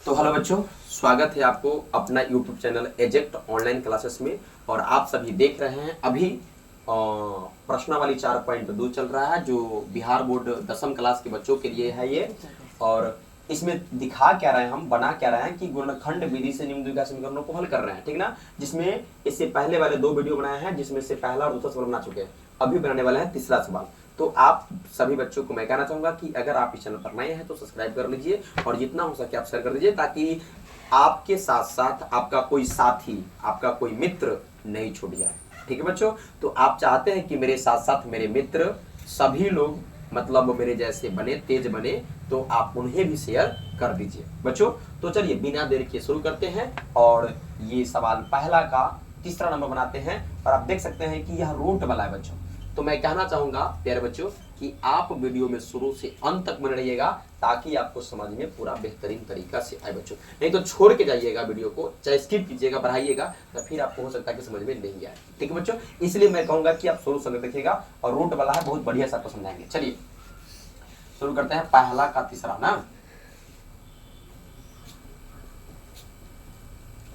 तो हेलो बच्चों, स्वागत है आपको अपना YouTube channel exact online classes में। और आप सभी देख रहे हैं अभी प्रश्नावली 4.2 चल रहा है जो बिहार बोर्ड 10वीं क्लास के बच्चों के लिए है ये। और इसमें दिखा क्या रहे हैं, हम बना क्या रहे हैं कि गुणनखंड विधि से निम्न द्विघात समीकरणों को हल कर रहे हैं, ठीक ना। जिसमें इससे पहले वाले 2 वीडियो बनाए हैं, जिसमें से पहला और दूसरा सवाल बना चुके हैं। अभी बनाने वाला है तीसरा सवाल। तो आप सभी बच्चों को मैं कहना चाहूंगा कि अगर आप इस चैनल पर नए हैं तो सब्सक्राइब कर लीजिए और जितना हो सके आप शेयर कर दीजिए, ताकि आपके साथ साथ आपका कोई साथी, आपका कोई मित्र नहीं छूट जाए। ठीक है बच्चों, तो आप चाहते हैं कि मेरे साथ साथ मेरे मित्र सभी लोग मतलब मेरे जैसे बने, तेज बने, तो आप उन्हें भी शेयर कर दीजिए बच्चों। तो चलिए बिना देर के शुरू करते हैं और ये सवाल पहला का तीसरा नंबर बनाते हैं। और आप देख सकते हैं कि यह रूट वाला है बच्चों। तो मैं कहना चाहूंगा प्यारे बच्चों कि आप वीडियो में शुरू से अंत तक बने रहिएगा, ताकि आपको समझ में पूरा बेहतरीन तरीका से आए बच्चों। नहीं तो छोड़ के जाइएगा वीडियो को, चाहे स्किप कीजिएगा, बढ़ाइएगा, तो फिर आपको हो सकता है कि समझ में नहीं आए। ठीक है बच्चों, इसलिए मैं कहूंगा कि आप शुरू से देखिएगा और रूट वाला है, बहुत बढ़िया से आपको समझाएंगे। चलिए शुरू करते हैं पहला का तीसरा ना।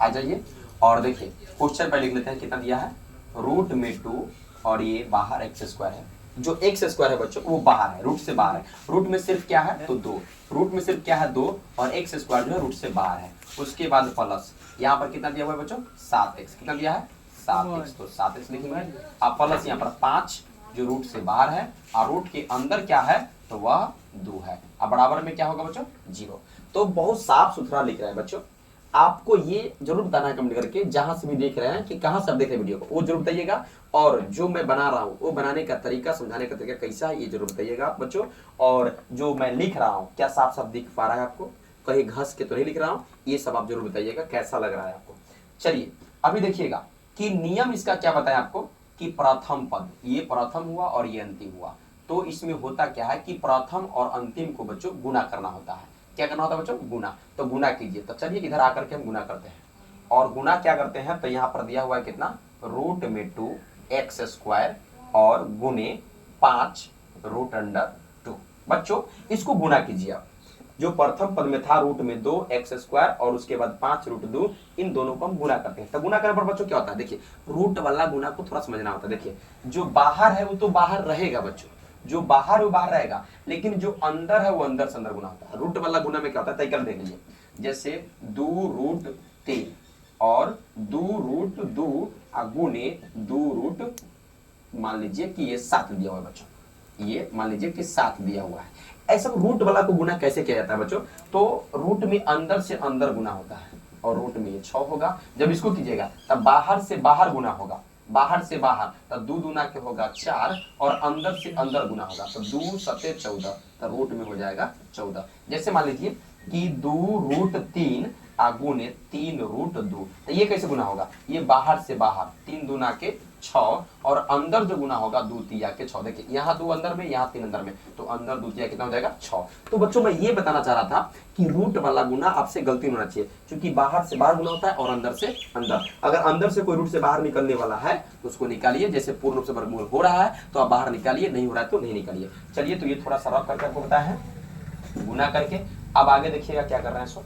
आ जाइए और देखिए क्वेश्चन पहले लिख लेते हैं। कितना दिया है, रूट में 2 और ये बाहर एक्स स्क्वायर है। जो एक्स स्क्वायर है बच्चों वो बाहर है, रूट से बाहर है। रूट में सिर्फ क्या है तो 2, रूट में सिर्फ क्या है 2 और एक्स स्क्वायर जो है रूट से बाहर है। उसके बाद प्लस यहाँ पर कितना दिया हुआ है बच्चों 7x। कितना दिया है 7x, तो 7x लिखेंगे। अब प्लस यहाँ पर 5 जो रूट से बाहर है और रूट के अंदर क्या है तो वह 2 है। अब बराबर में क्या होगा बच्चों 0। तो बहुत साफ सुथरा लिख रहा है बच्चों। आपको ये जरूर बताना है कमेंट करके, जहां से भी देख रहे हैं कि कहां से आप देख रहे हैं वीडियो को, वो जरूर बताइएगा। और जो मैं बना रहा हूं वो बनाने का तरीका, समझाने का तरीका कैसा है ये जरूर बताइएगा आप बच्चों। और जो मैं लिख रहा हूं क्या साफ साफ दिख पा रहा है आपको, कहीं घस के तो नहीं लिख रहा हूं, ये सब आप जरूर बताइएगा कैसा लग रहा है आपको। चलिए अभी देखिएगा कि नियम इसका क्या बताया आपको कि प्रथम पद, ये प्रथम हुआ और ये अंतिम हुआ। तो इसमें होता क्या है कि प्रथम और अंतिम को बच्चों गुना करना होता है। क्या करना होता है बच्चों गुना। तो गुना कीजिए। तो चलिए इधर आकर के हम गुना करते हैं। और गुना क्या करते हैं तो यहाँ पर दिया हुआ है कितना, रूट में 2 एक्स स्क्वायर और गुने 5 रूट अंडर 2। बच्चों इसको गुना कीजिए आप। जो प्रथम पद में था रूट में 2 एक्स स्क्वायर और उसके बाद 5 रूट 2, इन दोनों को हम गुना करते हैं। तो गुना करने पर बच्चों क्या होता है, देखिए रूट वाला गुना को थोड़ा समझना होता है। देखिए जो बाहर है वो तो बाहर रहेगा बच्चों, जो बाहर है वो बाहर रहेगा, लेकिन जो अंदर है वो अंदर से अंदर गुना होता है। रूट वाला गुना में क्या होता है तय कर देख लीजिए। जैसे 2 रूट 3 और 2 रूट 2 गुने 2 रूट, मान लीजिए कि ये 7 दिया हुआ है बच्चों, ये मान लीजिए कि 7 दिया हुआ है। ऐसा रूट वाला को गुना कैसे किया जाता है बच्चों, तो रूट में अंदर से अंदर गुना होता है और रूट में ये 6 होगा। जब इसको कीजिएगा तब बाहर से बाहर गुना होगा, बाहर से बाहर, तब 2 दूना के होगा 4 और अंदर से अंदर गुना होगा। तो 2 सते 14, तो रूट में हो जाएगा 14। जैसे मान लीजिए कि 2 रूट 3 गुने 3 रूट 2, तो ये कैसे गुना होगा, ये बाहर से बाहर 3 दूना के 6 और अंदर जो गुना होगा 2 तिया के 6। देखिए यहाँ 2 अंदर में, यहाँ 3 अंदर में, तो अंदर 2 तिया कितना हो जाएगा 6। तो बच्चों मैं ये बताना चाह रहा था कि रूट वाला गुना आपसे गलती होना चाहिए, क्योंकि बाहर से बाहर गुना होता है और अंदर से अंदर। अगर अंदर से कोई रूट से बाहर निकलने वाला है तो उसको निकालिए। जैसे पूर्ण रूप से वर्गमूल हो रहा है तो आप बाहर निकालिए, नहीं हो रहा है तो नहीं निकालिए। चलिए तो ये थोड़ा सा रफ करके आपको बताया है गुना करके। अब आगे देखिएगा क्या कर रहे हैं, सो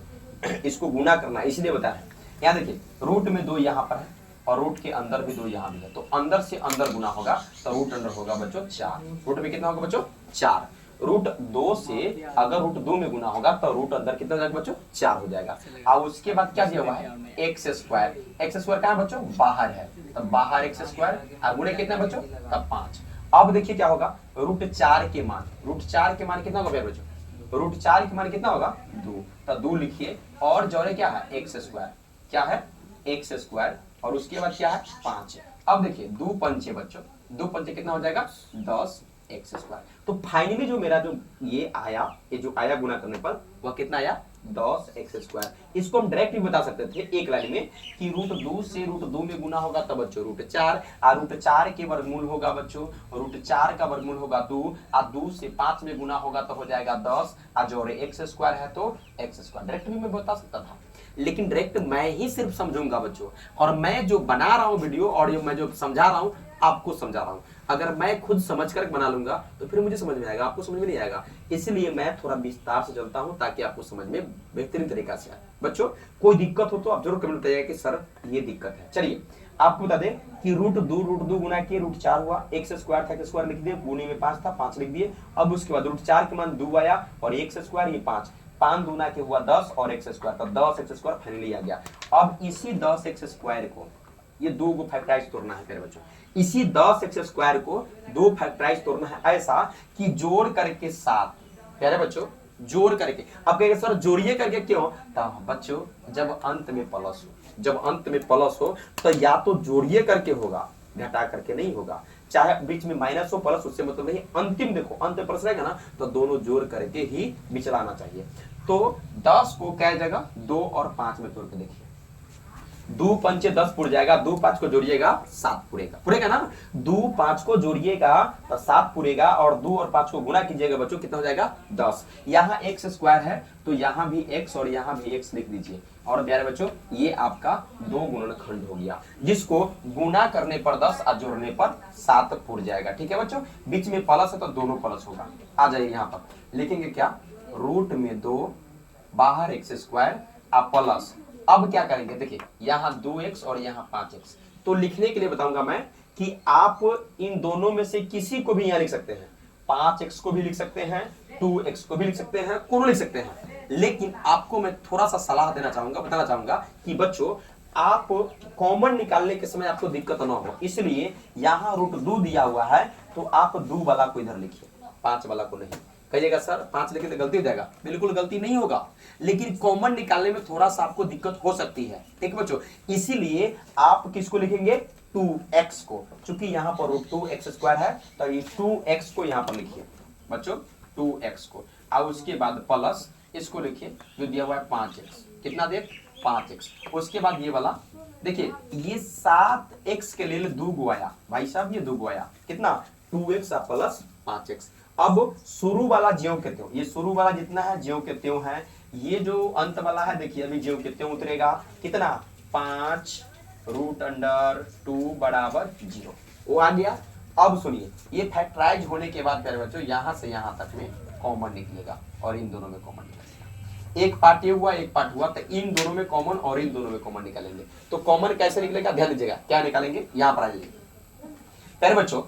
इसको गुना करना है इसलिए बताया है। यहाँ देखिए रूट में 2 यहाँ पर है और रूट के अंदर भी 2 यहाँ भी है, तो अंदर से अंदर गुना होगा तो रूट अंदर होगा बच्चों 4। रूट में कितना होगा बच्चों 4। रूट 2 से अगर रूट 2 में गुना होगा तो रूट अंदर कितना हो जाएगा बच्चों 4 हो जाएगा। और उसके बाद क्या दिया हुआ है एक्स स्क्वायर। एक्स स्क्वायर कहाँ है बच्चों बाहर है, तब बाहर एक्स स्क्वायर और गुणे कितना बच्चों तब 5। अब देखिए क्या होगा, रूट 4 के मान, रूट 4 के मान कितना होगा बच्चों, रूट 4 के मान कितना होगा 2, तो 2 लिखिए और जोड़े क्या है एक्स स्क्वायर, क्या है एक्स स्क्वायर और उसके बाद क्या है 5। अब देखिए 2 पंचे बच्चों, 2 पंचे कितना हो जाएगा 10 एक्स स्क्वायर। तो फाइनली जो मेरा जो ये आया, ये जो आया गुना करने पर वह कितना आया 10 एक्स स्क्वायर। इसको हम डायरेक्ट भी बता सकते थे एक लाइन में कि रूट 2 से रूट 2 में गुना होगा तब बच्चों रूट 4 और रूट 4 के वर्गमूल होगा बच्चों, रूट 4 का वर्गमूल होगा 2 और 2 से 5 में गुना होगा तो हो जाएगा 10 और जोड़े एक्स स्क्वायर है तो एक्स स्क्वायर। डायरेक्ट भी मैं बता सकता था, लेकिन डायरेक्ट मैं ही सिर्फ समझूंगा बच्चों, और मैं जो बना रहा हूं वीडियो ऑडियो, मैं जो समझा रहा हूं आपको समझा रहा हूं। अगर मैं खुद समझ कर बना लूंगा तो फिर मुझे समझ में आएगा, आपको समझ में नहीं आएगा। इसलिए मैं थोड़ा विस्तार से चलता हूं ताकि आपको समझ में बेहतरीन तरीका से आए। बच्चों कोई दिक्कत हो तो आप जरूर कमेंट बताइएगा कि सर ये दिक्कत है। चलिए आपको बता दें कि रूट दो गुना किए रूट 4 हुआ, एक्स स्क्वायर था, एक्स स्क्वायर लिख दिए, गुने में 5 था 5 लिख दिए। अब उसके बाद रूट 4 के मान 2 आया और एक्स स्क्वायर ये 5, 5 दूना के हुआ 10 और एक्स स्क्वायर, तो 10 एक्स स्क्वायर फाइनली आ गया। अब इसी 10 एक्स स्क्वायर को ये दो को फैक्टराइज तोड़ना है प्यारे बच्चों, इसी 10 एक्स स्क्वायर को दो फैक्टराइज तोड़ना है ऐसा कि जोड़ करके 7, प्यारे बच्चों जोड़ करके। अब कहेंगे सर जोड़िए करके क्यों, तो बच्चों जब अंत में प्लस हो, जब अंत में प्लस हो तो या तो जोड़िए करके होगा, घटा करके नहीं होगा। चाहे बीच में माइनस हो प्लस उससे मतलब नहीं, अंतिम देखो अंत में प्लस रहेगा ना तो दोनों जोड़ करके ही बिचलाना चाहिए। तो 10 को क्या जगह 2 और 5 में तोड़ के देखिए, 2 पंचे 10 पुर जाएगा, 2 5 को जोड़िएगा 7 पुरेगा, पुरेगा ना। 2 5 को जोड़िएगा तो 7 पुरेगा और 2 और 5 को गुना कीजिएगा बच्चों कितना हो जाएगा 10। यहाँ एक्स स्क्वायर है तो यहाँ भी x और यहाँ भी x लिख दीजिए। और प्यारे बच्चों ये आपका 2 गुणनखंड हो गया, जिसको गुना करने पर 10 और जोड़ने पर 7 पुर जाएगा। ठीक है बच्चों, बीच में प्लस है तो दोनों प्लस होगा। आ जाइए यहाँ पर लिखेंगे क्या, रूट में 2 बाहर एक्स स्क्वायर आप प्लस। अब क्या करेंगे देखिए यहाँ 2x और यहाँ 5x, तो लिखने के लिए बताऊंगा मैं कि आप इन दोनों में से किसी को भी यहाँ लिख सकते हैं, 5x को भी लिख सकते हैं, 2x को भी लिख सकते हैं, कोनो लिख सकते हैं। लेकिन आपको मैं थोड़ा सा सलाह देना चाहूंगा, बताना चाहूंगा कि बच्चों आप कॉमन निकालने के समय आपको दिक्कत ना हो, इसलिए यहाँ रूट 2 दिया हुआ है तो आप 2 वाला को इधर लिखिए, 5 वाला को नहीं। कहिएगा सर 5 लिखे तो गलती हो जाएगा, बिल्कुल गलती नहीं होगा, लेकिन कॉमन निकालने में थोड़ा सा आपको दिक्कत हो सकती है। ठीक है बच्चों, इसीलिए आप किसको लिखेंगे 2x को, चूंकि यहाँ पर रूट 2 एक्स स्क्वायर है तो ये 2x को यहाँ पर लिखिए बच्चों 2x को, और उसके बाद प्लस इसको लिखिए जो दिया हुआ है 5x, कितना दे 5x। उसके बाद ये वाला देखिए ये 7x के लिए 2 गो आया भाई साहब, ये 2 गो आया कितना 2x प्लस 5x। अब शुरू वाला ज्यों के त्यों, ये शुरू वाला जितना है ज्यों के त्यों है, ये जो अंत वाला है देखिए अभी ज्यों के त्यों उतरेगा कितना 5 रूट अंडर 2 बराबर 0, वो आ गया। अब सुनिए ये फैक्टराइज होने के बाद प्यारे बच्चों यहां से यहां तक में कॉमन निकलेगा और इन दोनों में कॉमन निकलेगा। एक पार्ट ये हुआ एक पार्ट हुआ, तो इन दोनों में कॉमन और इन दोनों में कॉमन निकालेंगे। तो कॉमन कैसे निकलेगा ध्यान दीजिएगा, क्या निकालेंगे यहां पर आ जाइए प्यारे बच्चों।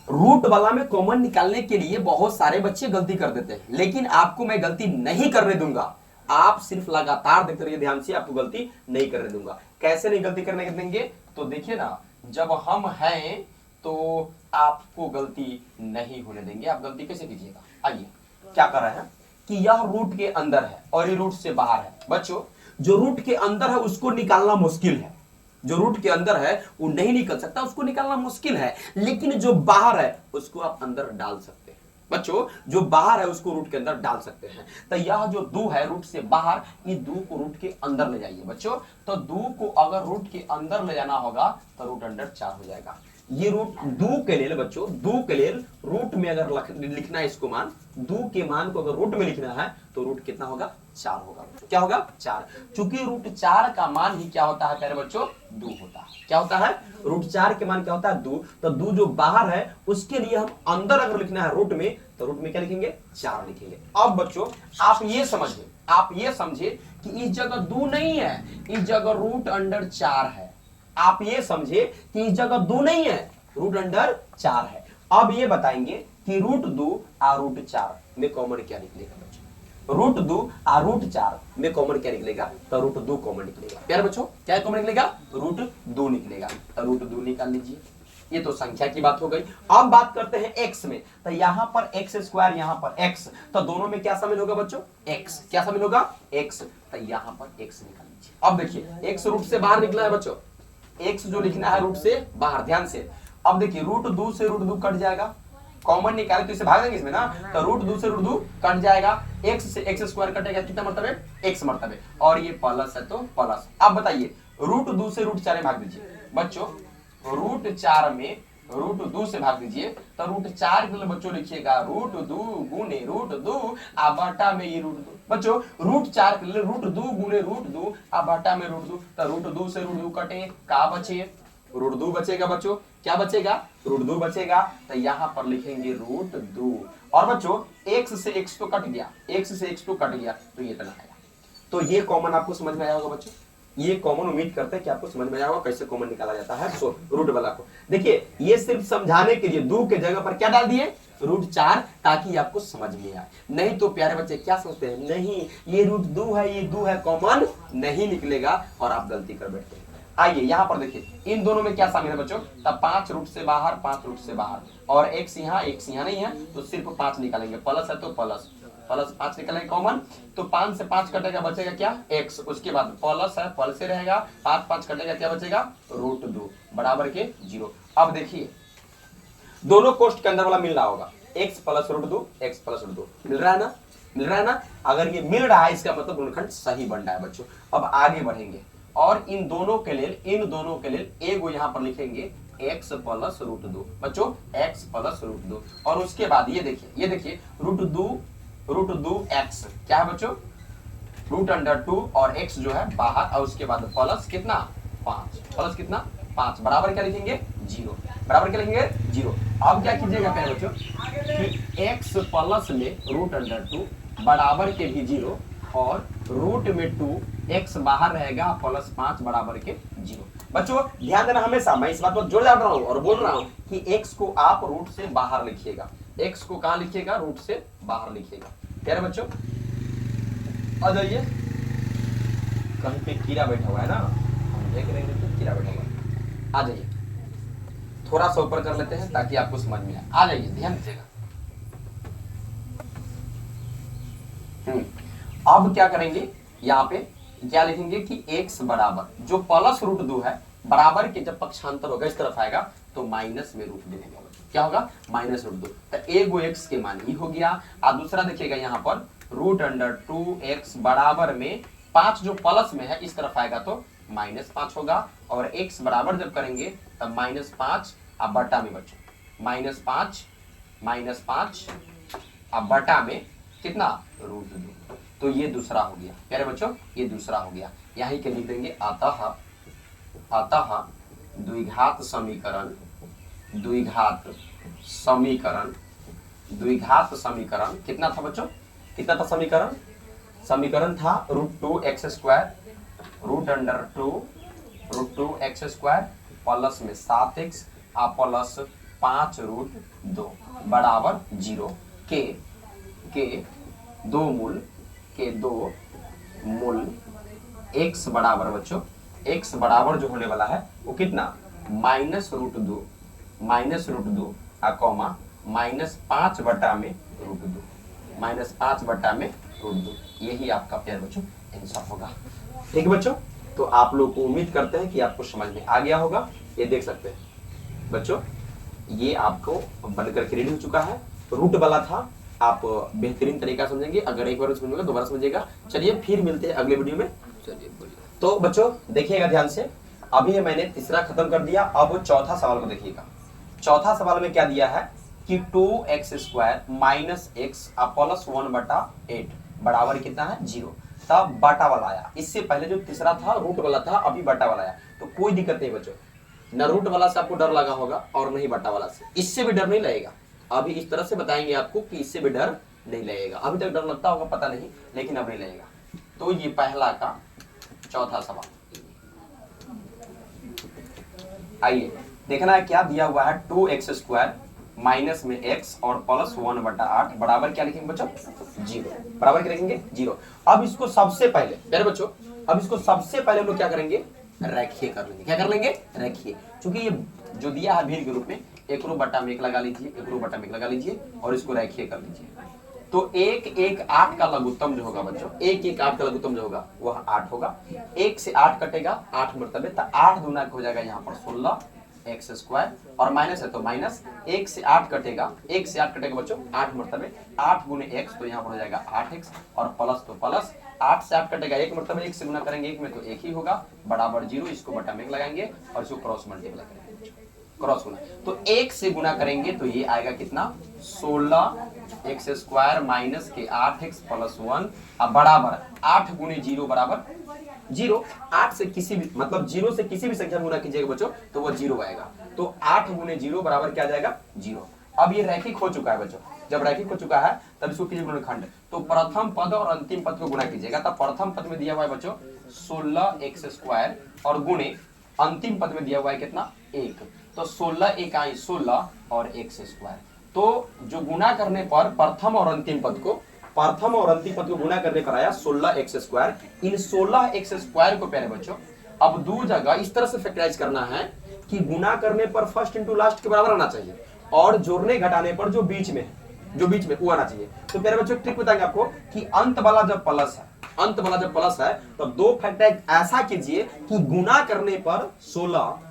रूट वाला में कॉमन निकालने के लिए बहुत सारे बच्चे गलती कर देते हैं, लेकिन आपको मैं गलती नहीं करने दूंगा, आप सिर्फ लगातार देखते रहिए ध्यान से, आपको गलती नहीं करने दूंगा। कैसे नहीं गलती करने देंगे, तो देखिए ना जब हम हैं तो आपको गलती नहीं होने देंगे। आप गलती कैसे कीजिएगा, आइए क्या कर रहे हैं कि यह रूट के अंदर है और ये रूट से बाहर है। बच्चों जो रूट के अंदर है उसको निकालना मुश्किल है, जो रूट के अंदर है वो नहीं निकल सकता, उसको निकालना मुश्किल है, लेकिन जो बाहर है उसको आप अंदर डाल सकते हैं। बच्चों जो बाहर है उसको रूट के अंदर डाल सकते हैं। तो यह जो 2 है रूट से बाहर, ये 2 को रूट के अंदर ले जाइए बच्चों। तो 2 को अगर रूट के अंदर ले जाना होगा तो रूट अंडर 4 हो जाएगा। ये रूट 2 के लिए बच्चों 2 के लिए रूट में अगर लिखना है इसको मान, 2 के मान को अगर रूट में लिखना है तो रूट कितना होगा 4 होगा। क्या होगा 4, चूंकि रूट 4 का मान ही क्या होता है प्यारे बच्चों 2 होता है। क्या होता है रूट 4 के मान क्या होता है 2, तो 2 जो बाहर है उसके लिए हम अंदर अगर लिखना है रूट में तो रूट में क्या लिखेंगे 4 लिखेंगे। अब बच्चों आप ये समझिए, आप ये समझिए कि इस जगह 2 नहीं है, इस जगह रूट अंडर 4 है। आप ये समझे कि इस जगह 2 नहीं है, रूट अंडर 4 है। अब ये बताएंगे कि रूट 2 और रूट 4 में कॉमन क्या निकलेगा बच्चों, रूट 2 और रूट 4 में कॉमन क्या निकलेगा, तो रूट 2 कॉमन निकलेगा। प्यारे बच्चों क्या कॉमन निकलेगा, रूट 2 निकलेगा, तो रूट 2 निकाल लीजिए। ये तो संख्या की बात हो गई। अब बात करते हैं x में, तो यहां पर एक्स स्क्वायर यहां पर x, तो दोनों में क्या शामिल होगा बच्चों x, क्या शामिल होगा x, तो यहां पर x निकाल लीजिए। अब देखिए x रूट से बाहर निकला है बच्चों, x जो लिखना है रूट से बाहर, ध्यान से। अब देखिए रूट 2 से रूट 2 कट जाएगा, कॉमन निकाले तो इसे भाग देंगे इसमें ना, तो रूट 2 से रूट 2 कट जाएगा, x से एक्स स्क्वायर कटेगा कितना मरतबे x मरतबे, और ये प्लस है तो प्लस। अब बताइए रूट 2 से रूट 4 में भाग दीजिए बच्चों, रूट 4 में रूट 2 से भाग दीजिए तो रूट 4 के लिए बच्चों लिखिएगा रूट 2 गुने रूट 2 आ बटा में ये रूट 2। बच्चों रूट 4 के लिए रूट 2 गुने रूट 2 आ बटा में रूट 2, तो रूट 2 से रूट 2 कटे का बचे √2 बचेगा बच्चों, क्या बचेगा, √2 बचेगा। तो यहाँ पर लिखेंगे √2। और बच्चों x से x तो कट गया, x से x तो कट गया, तो ये इतना आएगा। तो ये कॉमन आपको समझ में आया होगा बच्चों, ये कॉमन उम्मीद करते हैं कि आपको समझ में आया होगा कैसे कॉमन निकाला जाता है। सो रूट वाला को देखिए, ये सिर्फ समझाने के लिए 2 के जगह पर क्या डाल दिए, √4, ताकि आपको समझ में आए। नहीं तो प्यारे बच्चे क्या सोचते हैं, नहीं ये √2 है, ये 2 है, कॉमन नहीं निकलेगा और आप गलती कर बैठते हैं। आइए यहाँ पर देखिए इन दोनों में क्या शामिल है बच्चों, तब 5 रूट से बाहर, 5 रूट से बाहर, और x यहाँ नहीं है, तो सिर्फ 5 निकालेंगे, प्लस है तो प्लस 5 निकलेंगे कॉमन। तो 5 से 5 कटेगा, बचेगा क्या, x। उसके बाद प्लस है, प्लस से रहेगा, 5 5 कटेगा, क्या बचेगा, √2 बराबर के 0। अब देखिए दोनों कोष्ट के अंदर वाला मिल रहा होगा, x प्लस √2, x प्लस √2 मिल रहा है ना, मिल रहा है ना। अगर ये मिल रहा है इसका मतलब गुणनखंड सही बन रहा है बच्चों। अब आगे बढ़ेंगे और इन दोनों के लिए एगो यहाँ पर लिखेंगे x प्लस √2 बच्चों, x प्लस √2। और उसके बाद ये देखिए √2 x क्या है बच्चों, √2 और x जो है बाहर, और उसके बाद प्लस कितना 5, प्लस कितना 5 बराबर क्या लिखेंगे 0, बराबर क्या लिखेंगे 0। अब क्या कीजिएगा पहले बच्चों कि x प्लस में √2 बराबर के भी 0 और रूट में 2 x बाहर रहेगा प्लस 5 बराबर के 0। बच्चों ध्यान देना, हमेशा मैं इस बात पर जोर डाल रहा हूं और बोल रहा हूं कि x को आप रूट से बाहर लिखिएगा, x को कहां लिखिएगा, रूट से बाहर लिखिएगा। प्यारे बच्चों आ जाइए, कहीं पे कीड़ा बैठा हुआ है ना, हम देख रहे हैं तो कीड़ा बैठा हुआ है, आ जाइए थोड़ा सा ऊपर कर लेते हैं ताकि आपको समझ में आए। आ जाइए, ध्यान दीजिएगा। अब क्या करेंगे, यहाँ पे क्या लिखेंगे कि x बराबर जो प्लस √2 है बराबर के जब पक्षांतर होगा इस तरफ आएगा तो माइनस में रूट दे देंगे, क्या होगा -√2। तो एगो x के मान ही हो गया। और दूसरा देखिएगा यहाँ पर √2x बराबर में 5 जो प्लस में है इस तरफ आएगा तो -5 होगा, और x बराबर जब करेंगे तब -5 अब बटा में बच्चों -5 अब बटा में कितना √2। तो ये दूसरा हो गया प्यारे बच्चों, ये दूसरा हो गया। यहीं के लिख देंगे अतः द्विघात समीकरण कितना था बच्चों, कितना था समीकरण, समीकरण था √2x² √2x² प्लस में 7x प्लस 5√2 बराबर 0 के दो मूल x बराबर बच्चों, x बराबर जो होने वाला है वो कितना -√2 कॉमा -5 बटा में √2 यही आपका प्यारे बच्चों आंसर होगा। ठीक है बच्चों, तो आप लोग को उम्मीद करते हैं कि आपको समझ में आ गया होगा। ये देख सकते हैं बच्चों, ये आपको बनकर के रेडी हो चुका है। रूट वाला था, आप बेहतरीन तरीका समझेंगे, अगर एक बार समझेगा दोबारा समझिएगा। चलिए फिर मिलते हैं अगले वीडियो में। चलिए बोलिए। तो बच्चों देखिएगा ध्यान से, अभी मैंने तीसरा खत्म कर दिया, अब चौथा सवाल को देखिएगा। चौथा सवाल में क्या दिया है कि 2x² - x प्लस 1/8 बराबर कितना है 0। तब बाटा वाला आया, इससे पहले जो तीसरा था रूट वाला था, अभी बाटा वाला आया। तो कोई दिक्कत नहीं बच्चों, न रूट वाला से आपको डर लगा होगा और नहीं बाटा वाला से, इससे भी डर नहीं लगेगा। अभी इस तरह से बताएंगे आपको कि इससे भी डर नहीं लगेगा। अभी तक डर लगता होगा पता नहीं, लेकिन अब नहीं लगेगा। तो ये पहला का चौथा सवाल, आइए देखना है क्या दिया हुआ है। 2x² माइनस में x और प्लस 1/8 बराबर क्या लिखेंगे बच्चों 0, बराबर क्या लिखेंगे 0। अब इसको सबसे पहले प्यारे बच्चों, अब इसको सबसे पहले हम लोग क्या करेंगे, रेखीय कर लेंगे। क्या कर लेंगे, रेखीय। क्योंकि ये जो दिया है भीड़ के रूप में 1/1 लगा लीजिए, 1/1 लगा लीजिए और इसको रेखीय कर लीजिए। तो 1 का लघुत्तम जो होगा बच्चों, 1 का लघुत्तम जो होगा वह 8 होगा। 1 से 8 कटेगा 8 मरतबे, तो 8 दूना हो जाएगा यहाँ पर 16x² और माइनस है तो माइनस। 1 से 8 कटेगा, 1 से 8 कटेगा बच्चों 8 मरतबे, 8 गुने x तो यहाँ पर हो जाएगा 8x और प्लस तो प्लस। 8 से 8 कटेगा 1 मरतबे, 1 से गुना करेंगे 1 में तो 1 ही होगा, बराबर 0। इसको बटा में लगाएंगे और इसको क्रॉस मल्टीप्लाई करेंगे, क्रॉस गुना। तो 1 से गुना करेंगे तो ये आएगा कितना 16 एक्स स्क्वायर माइनस के 8x प्लस 1 अब बराबर 8 गुने 0 बराबर 0। 8 से किसी भी मतलब 0 से किसी भी संख्या गुना कीजिएगा बच्चों तो वो 0 आएगा। तो 8 गुने 0 बराबर क्या जाएगा 0। अब ये रैखिक हो चुका है बच्चों। जब रैखिक हो चुका है तब इसको कीजिए गुणनखंड। तो प्रथम पद और अंतिम पद को गुना कीजिएगा। तब प्रथम पद में दिया हुआ है बच्चों 16x स्क्वायर और गुणे अंतिम पद में दिया हुआ है कितना 1। तो 16 1 आई 16 और x स्क्वायर। तो जो गुना करने पर प्रथम और अंतिम पद को गुना करने पर आया 16x स्क्वायर। इन 16x स्क्वायर को प्यारे बच्चों अब दो जगह इस तरह से फैक्टराइज करना है कि गुना करने पर फर्स्ट इंटू लास्ट के बराबर आना चाहिए और जोड़ने घटाने पर जो बीच में वो आना चाहिए। तो प्यारे बच्चों ट्रिक बताएंगे आपको कि अंत वाला जब प्लस है तब दो फैक्टराइज ऐसा कीजिए कि गुना करने पर 16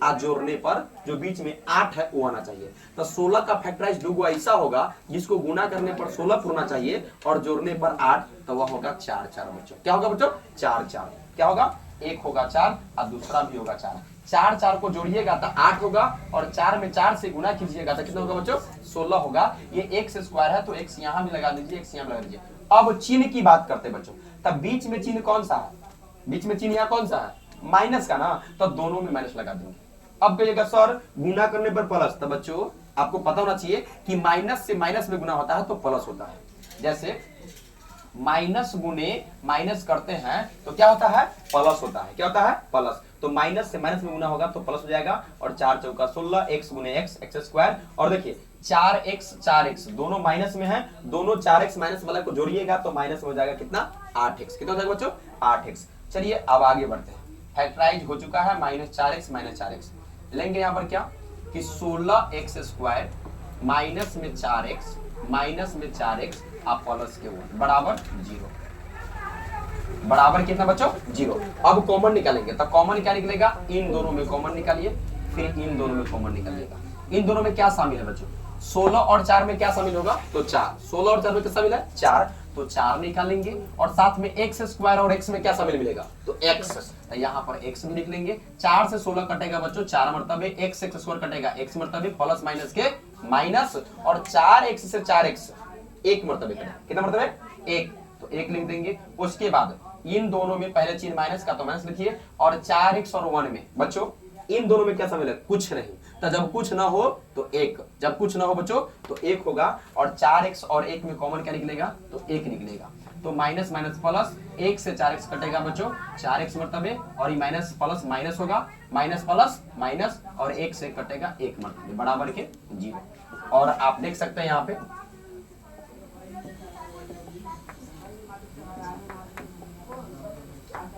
आ जोड़ने पर जो बीच में 8 है वो आना चाहिए। तो 16 का फैक्टराइज दुगो ऐसा होगा जिसको गुना करने पर 16 पूर्णा चाहिए और जोड़ने पर 8, तो वह होगा 4 4 बच्चों। क्या होगा बच्चों 4 4। क्या होगा एक होगा 4 और दूसरा भी होगा 4। 4 4 को जोड़िएगा तो 8 होगा और 4 में 4 से गुना कीजिएगा तो कितना होगा बच्चों 16 होगा। ये x स्क्वायर है तो x यहां भी लगा दीजिए, x यहां लगा दीजिए। अब चिन्ह की बात करते बच्चों। तब बीच में चिन्ह कौन सा है? बीच में चिन्ह यहाँ कौन सा है? माइनस का ना। तो दोनों में माइनस लगा देंगे। अब कहिएगा सर गुना करने पर प्लस। तो बच्चों आपको पता होना चाहिए कि माइनस से माइनस में गुना होता है तो प्लस होता है। जैसे माइनस गुने माइनस करते हैं तो क्या होता है प्लस होता है। क्या होता है प्लस। तो माइनस से माइनस में गुना होगा तो प्लस हो जाएगा और 4 चौका 16 x गुने x स्क्वायर। और देखिए 4x दोनों माइनस में है, दोनों 4x माइनस वाला को जोड़िएगा तो माइनस में हो जाएगा कितना 8x। कितना हो जाएगा बच्चों 8x। चलिए अब आगे बढ़ते हैं। फैक्टराइज हो चुका है -4x लेंगे यहाँ पर क्या कि 16x स्क्वायर माइनस में 4x आप प्लस के 1 बराबर 0। बराबर कितना बच्चों 0। अब कॉमन निकालेंगे। तो कॉमन क्या निकलेगा इन दोनों में कॉमन निकालिए, फिर इन दोनों में कॉमन निकालिएगा। इन दोनों में क्या शामिल है बच्चों 16 और 4 में क्या शामिल होगा तो 4। 16 और 4 में क्या शामिल है 4। तो 4 निकालेंगे और साथ में x स्क्वायर और x में क्या शामिल मिलेगा तो x। तो यहाँ पर x भी लिख लेंगे। 4 से 16 कटेगा बच्चों 4 मरतबे, x स्क्वायर कटेगा x मरतबे, प्लस माइनस के माइनस, और 4x से 4x 1 मरतबे कटेगा। कितना मरतबे 1। तो 1 लिख देंगे। उसके बाद इन दोनों में पहले चिन्ह माइनस का तो माइनस लिखिए, और 4x और 1 में बच्चों इन दोनों में क्या शामिल है कुछ नहीं। तो जब कुछ ना हो तो 1, जब कुछ ना हो बच्चों तो 1 होगा। और 4x और 1 में कॉमन क्या निकलेगा तो 1 निकलेगा। तो माइनस माइनस प्लस, 1 से 4x कटेगा बच्चों 4x मरतबे, और ये माइनस प्लस माइनस होगा, माइनस प्लस माइनस, और 1 से कटेगा 1 मरतबे बराबर के 0। और आप देख सकते हैं यहाँ पे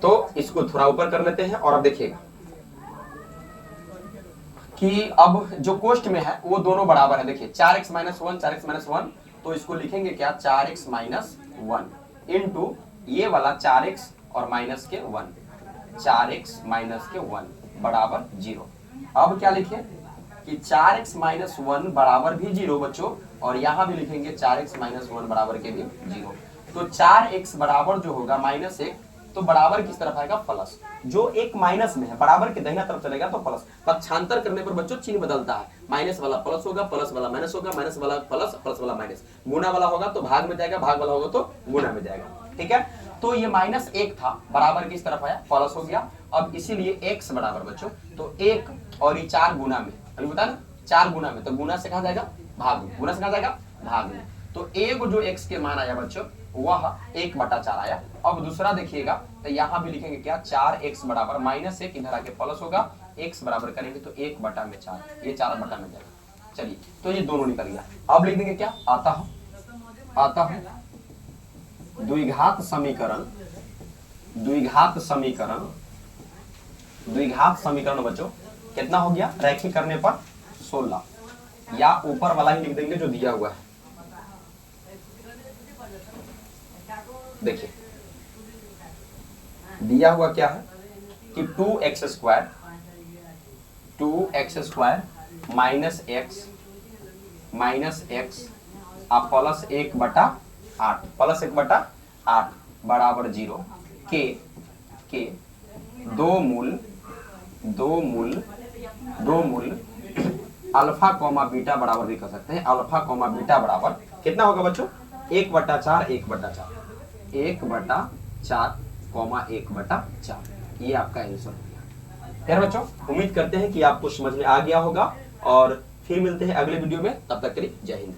तो इसको थोड़ा ऊपर कर लेते हैं। और अब देखिएगा कि अब जो कोष्ट में है वो दोनों बराबर है। देखिए 4x माइनस 1 तो इसको लिखेंगे क्या 4x माइनस 1 इंटू ये वाला 4x और माइनस के 1, 4x माइनस के 1 बराबर 0। अब क्या लिखे कि 4x माइनस 1 बराबर भी 0 बच्चों, और यहां भी लिखेंगे 4x माइनस 1 बराबर के भी 0। तो 4x बराबर जो होगा -1, तो बराबर किस तरफ आएगा प्लस। जो एक माइनस में है बराबर के दाहिना तरफ चलेगा तो प्लस। पक्षांतर करने पर बच्चों चिन्ह बदलता है। माइनस वाला प्लस होगा, प्लस वाला माइनस होगा, माइनस वाला प्लस, प्लस वाला माइनस। गुना वाला होगा तो भाग में जाएगा, भाग वाला होगा तो गुना में जाएगा। ठीक है। तो ये -1 था, बराबर किस तरफ आया प्लस हो गया। अब इसीलिए x बराबर बच्चों तो 1 और ये 4 गुना में, अभी बता ना 4 गुना में, तो गुना से कहां जाएगा भाग में, गुना से कहां जाएगा भाग में। तो एक जो x के मान आया बच्चों वह 1/4 आया। अब दूसरा देखिएगा तो यहां भी लिखेंगे क्या 4x बराबर -1 इधर आके प्लस होगा, x बराबर करेंगे तो 1/4, ये 4/में जाएगा। चलिए तो ये दोनों निकल गया। अब लिख देंगे क्या आता हूं द्विघात समीकरण बच्चों कितना हो गया रैखिक करने पर 16, या ऊपर वाला ही लिख देंगे जो दिया हुआ है। देखिए दिया हुआ क्या है कि 2x स्क्वायर माइनस x आप प्लस 1/8 बराबर 0 के दो मूल अल्फा कॉमा बीटा बराबर भी कर सकते हैं, अल्फा कॉमा बीटा बराबर कितना होगा बच्चों, 1/4 1/4 1/4 कॉमा 1/4, ये आपका आंसर हो गया। खैर बच्चों, उम्मीद करते हैं कि आपको समझ में आ गया होगा और फिर मिलते हैं अगले वीडियो में, तब तक के लिए जय हिंद।